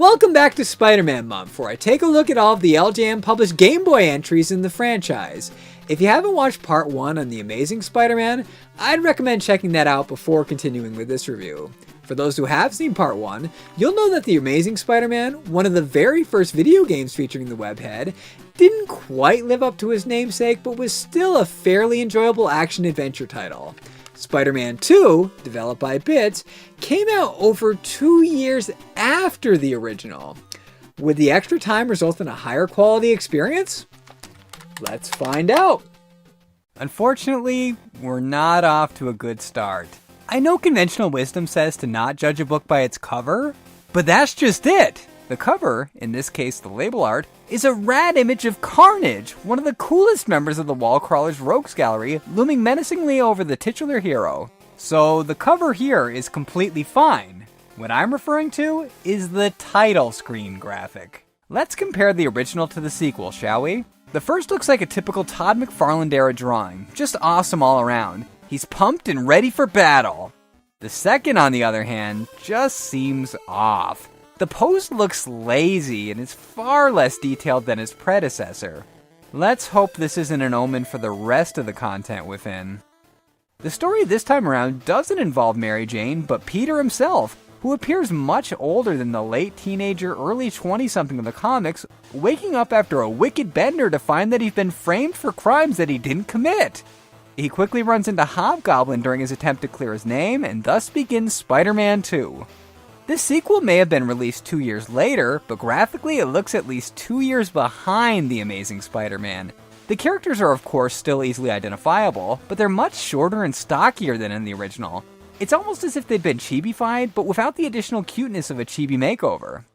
Welcome back to Spider-Man Month, where I take a look at all of the LJN published Game Boy entries in the franchise. If you haven't watched Part 1 on The Amazing Spider-Man, I'd recommend checking that out before continuing with this review. For those who have seen Part 1, you'll know that The Amazing Spider-Man, one of the very first video games featuring the webhead, didn't quite live up to his namesake, but was still a fairly enjoyable action-adventure title. Spider-Man 2, developed by B.I.T.S, came out over 2 years after the original. Would the extra time result in a higher quality experience? Let's find out. Unfortunately, we're not off to a good start. I know conventional wisdom says to not judge a book by its cover, but that's just it. The cover, in this case the label art, is a rad image of Carnage, one of the coolest members of the Wallcrawler's Rogues Gallery, looming menacingly over the titular hero. So the cover here is completely fine. What I'm referring to is the title screen graphic. Let's compare the original to the sequel, shall we? The first looks like a typical Todd McFarlane era drawing, just awesome all around. He's pumped and ready for battle. The second, on the other hand, just seems off. The pose looks lazy and is far less detailed than his predecessor. Let's hope this isn't an omen for the rest of the content within. The story this time around doesn't involve Mary Jane, but Peter himself, who appears much older than the late teenager, early 20-something of the comics, waking up after a wicked bender to find that he's been framed for crimes that he didn't commit. He quickly runs into Hobgoblin during his attempt to clear his name, and thus begins Spider-Man 2. This sequel may have been released 2 years later, but graphically it looks at least 2 years behind The Amazing Spider-Man. The characters are of course still easily identifiable, but they're much shorter and stockier than in the original. It's almost as if they'd been chibified, but without the additional cuteness of a chibi makeover.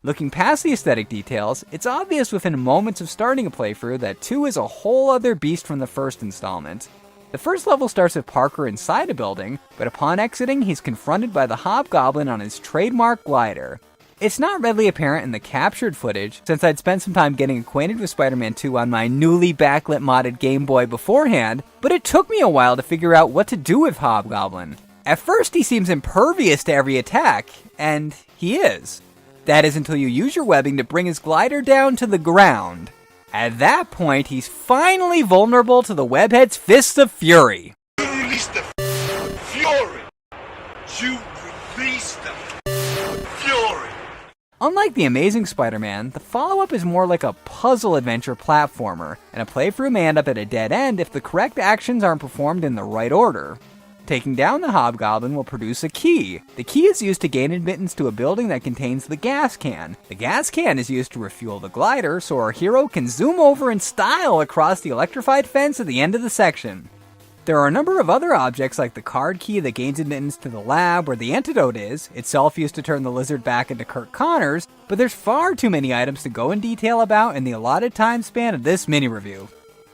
Looking past the aesthetic details, it's obvious within moments of starting a playthrough that 2 is a whole other beast from the first installment. The first level starts with Parker inside a building, but upon exiting, he's confronted by the Hobgoblin on his trademark glider. It's not readily apparent in the captured footage, since I'd spent some time getting acquainted with Spider-Man 2 on my newly backlit modded Game Boy beforehand, but it took me a while to figure out what to do with Hobgoblin. At first, he seems impervious to every attack, and he is. That is until you use your webbing to bring his glider down to the ground. At that point, he's finally vulnerable to the webhead's Fists of Fury. You release the fury! You release the fury! Unlike The Amazing Spider-Man, the follow-up is more like a puzzle-adventure platformer, and a playthrough may end up at a dead end if the correct actions aren't performed in the right order. Taking down the Hobgoblin will produce a key. The key is used to gain admittance to a building that contains the gas can. The gas can is used to refuel the glider so our hero can zoom over in style across the electrified fence at the end of the section. There are a number of other objects like the card key that gains admittance to the lab where the antidote is, itself used to turn the lizard back into Kirk Connors, but there's far too many items to go in detail about in the allotted time span of this mini-review.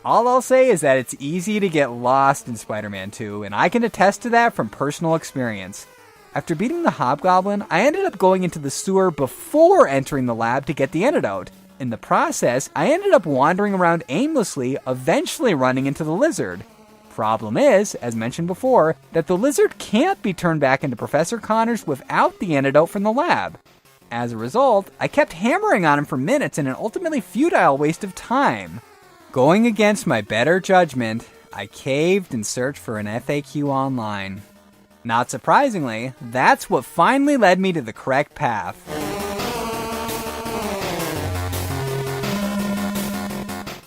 All I'll say is that it's easy to get lost in Spider-Man 2, and I can attest to that from personal experience. After beating the Hobgoblin, I ended up going into the sewer before entering the lab to get the antidote. In the process, I ended up wandering around aimlessly, eventually running into the lizard. Problem is, as mentioned before, that the lizard can't be turned back into Professor Connors without the antidote from the lab. As a result, I kept hammering on him for minutes in an ultimately futile waste of time. Going against my better judgment, I caved and searched for an FAQ online. Not surprisingly, that's what finally led me to the correct path.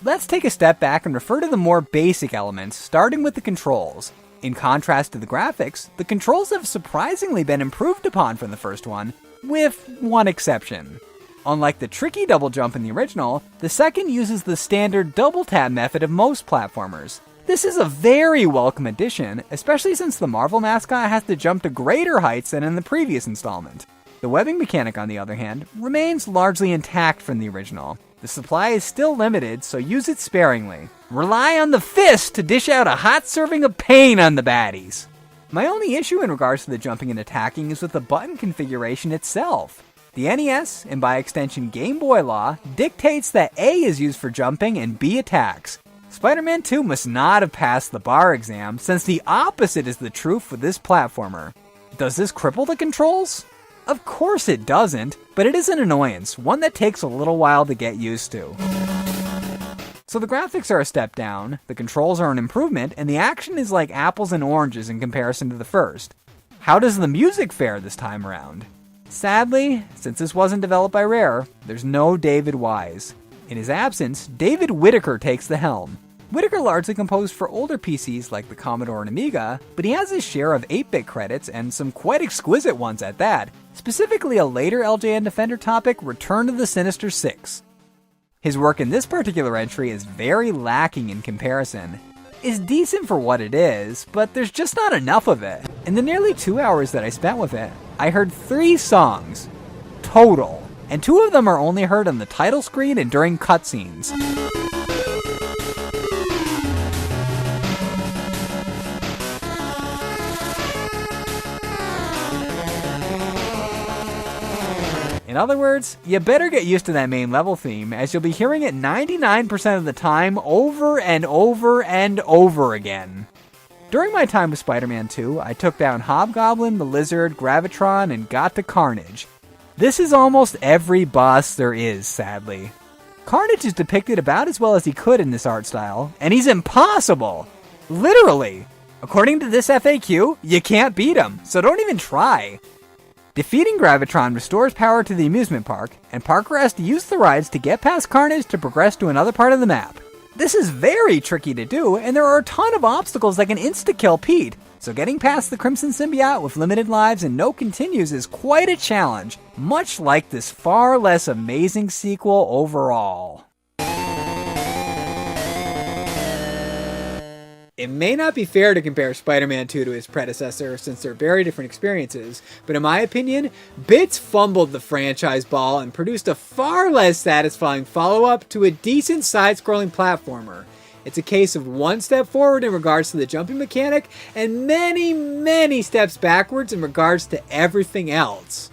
Let's take a step back and refer to the more basic elements, starting with the controls. In contrast to the graphics, the controls have surprisingly been improved upon from the first one, with one exception. Unlike the tricky double jump in the original, the second uses the standard double tap method of most platformers. This is a very welcome addition, especially since the Marvel mascot has to jump to greater heights than in the previous installment. The webbing mechanic, on the other hand, remains largely intact from the original. The supply is still limited, so use it sparingly. Rely on the fist to dish out a hot serving of pain on the baddies. My only issue in regards to the jumping and attacking is with the button configuration itself. The NES, and by extension Game Boy law, dictates that A is used for jumping and B attacks. Spider-Man 2 must not have passed the bar exam, since the opposite is the truth with this platformer. Does this cripple the controls? Of course it doesn't, but it is an annoyance, one that takes a little while to get used to. So the graphics are a step down, the controls are an improvement, and the action is like apples and oranges in comparison to the first. How does the music fare this time around? Sadly, since this wasn't developed by Rare, there's no David Wise. In his absence, David Whittaker takes the helm. Whittaker largely composed for older PCs like the Commodore and Amiga, but he has his share of 8-bit credits and some quite exquisite ones at that, specifically a later LJN Defender topic, Return to the Sinister Six. His work in this particular entry is very lacking in comparison. It's decent for what it is, but there's just not enough of it. In the nearly 2 hours that I spent with it, I heard 3 songs, total, and 2 of them are only heard on the title screen and during cutscenes. In other words, you better get used to that main level theme, as you'll be hearing it 99% of the time over and over and over again. During my time with Spider-Man 2, I took down Hobgoblin, the Lizard, Gravitron, and got to Carnage. This is almost every boss there is, sadly. Carnage is depicted about as well as he could in this art style, and he's impossible! Literally! According to this FAQ, you can't beat him, so don't even try. Defeating Gravitron restores power to the amusement park, and Parker has to use the rides to get past Carnage to progress to another part of the map. This is very tricky to do, and there are a ton of obstacles that can insta-kill Pete, so getting past the Crimson Symbiote with limited lives and no continues is quite a challenge, much like this far less amazing sequel overall. It may not be fair to compare Spider-Man 2 to his predecessor since they're very different experiences, but in my opinion, B.I.T.S fumbled the franchise ball and produced a far less satisfying follow-up to a decent side-scrolling platformer. It's a case of one step forward in regards to the jumping mechanic, and many steps backwards in regards to everything else.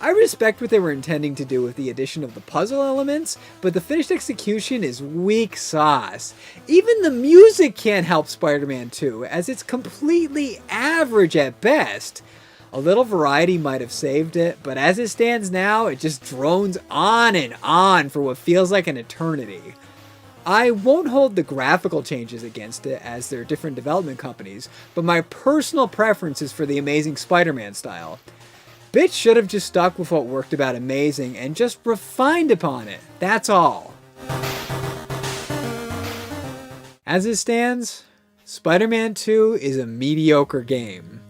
I respect what they were intending to do with the addition of the puzzle elements, but the finished execution is weak sauce. Even the music can't help Spider-Man 2, as it's completely average at best. A little variety might have saved it, but as it stands now, it just drones on and on for what feels like an eternity. I won't hold the graphical changes against it, as they're different development companies, but my personal preference is for the Amazing Spider-Man style. B.I.T.S should have just stuck with what worked about Amazing and just refined upon it, that's all. As it stands, Spider-Man 2 is a mediocre game.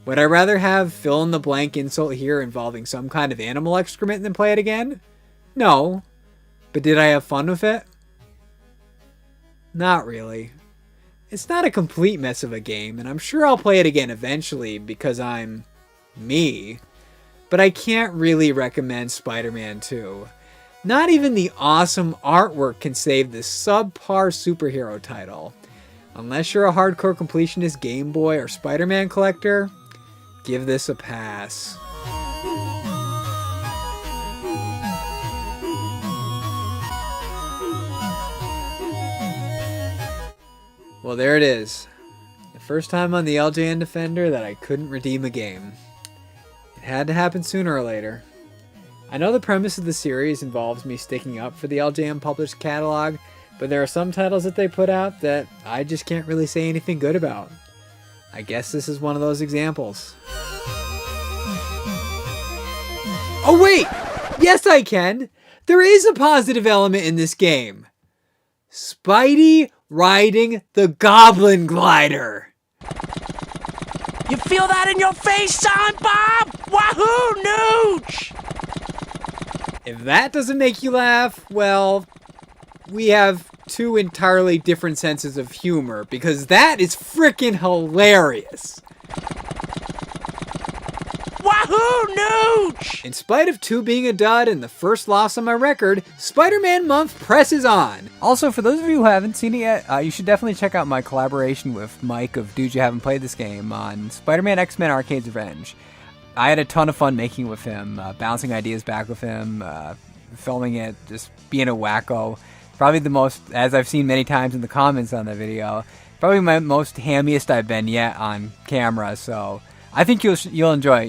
Would I rather have fill-in-the-blank insult here involving some kind of animal excrement than play it again? No. But did I have fun with it? Not really. It's not a complete mess of a game, and I'm sure I'll play it again eventually because I'm me. But I can't really recommend Spider-Man 2. Not even the awesome artwork can save this subpar superhero title. Unless you're a hardcore completionist Game Boy or Spider-Man collector, give this a pass. Well, there it is. The first time on the LJN Defender that I couldn't redeem a game. It had to happen sooner or later. I know the premise of the series involves me sticking up for the LJN published catalog, but there are some titles that they put out that I just can't really say anything good about. I guess this is one of those examples. Oh wait! Yes I can! There is a positive element in this game! Spidey riding the Goblin Glider! You feel that in your face, son, Bob? Wahoo, nooch! If that doesn't make you laugh, well, we have two entirely different senses of humor, because that is frickin' hilarious. Wahoo, nooch! In spite of 2 being a dud and the first loss on my record, Spider-Man month presses on. Also, for those of you who haven't seen it yet, you should definitely check out my collaboration with Mike of Dudes You Haven't Played This Game on Spider-Man X-Men Arcade's Revenge. I had a ton of fun making it with him, bouncing ideas back with him, filming it, just being a wacko. Probably the most, as I've seen many times in the comments on the video, probably my most hammiest I've been yet on camera, so I think you'll enjoy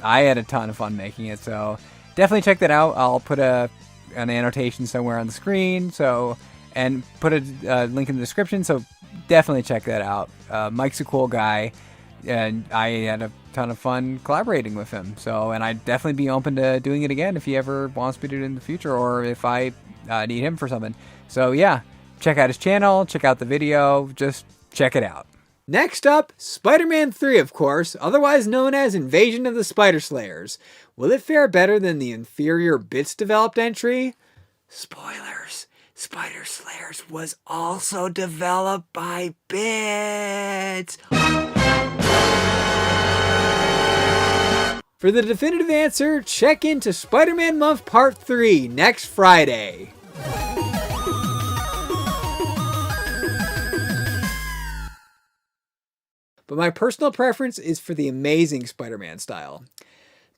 I had a ton of fun making it, so definitely check that out. I'll put an annotation somewhere on the screen, and put a link in the description, so definitely check that out. Mike's a cool guy, and I had a ton of fun collaborating with him, and I'd definitely be open to doing it again if he ever wants me to do it in the future, or if I need him for something. So yeah, check out his channel, check out the video, just check it out. Next up, Spider-Man 3, of course, otherwise known as Invasion of the Spider Slayers. Will it fare better than the inferior B.I.T.S developed entry? Spoilers, Spider Slayers was also developed by B.I.T.S. For the definitive answer, check into Spider-Man Month Part 3 next Friday. But my personal preference is for the Amazing Spider-Man style.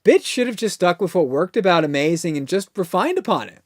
B.I.T.S should have just stuck with what worked about Amazing and just refined upon it.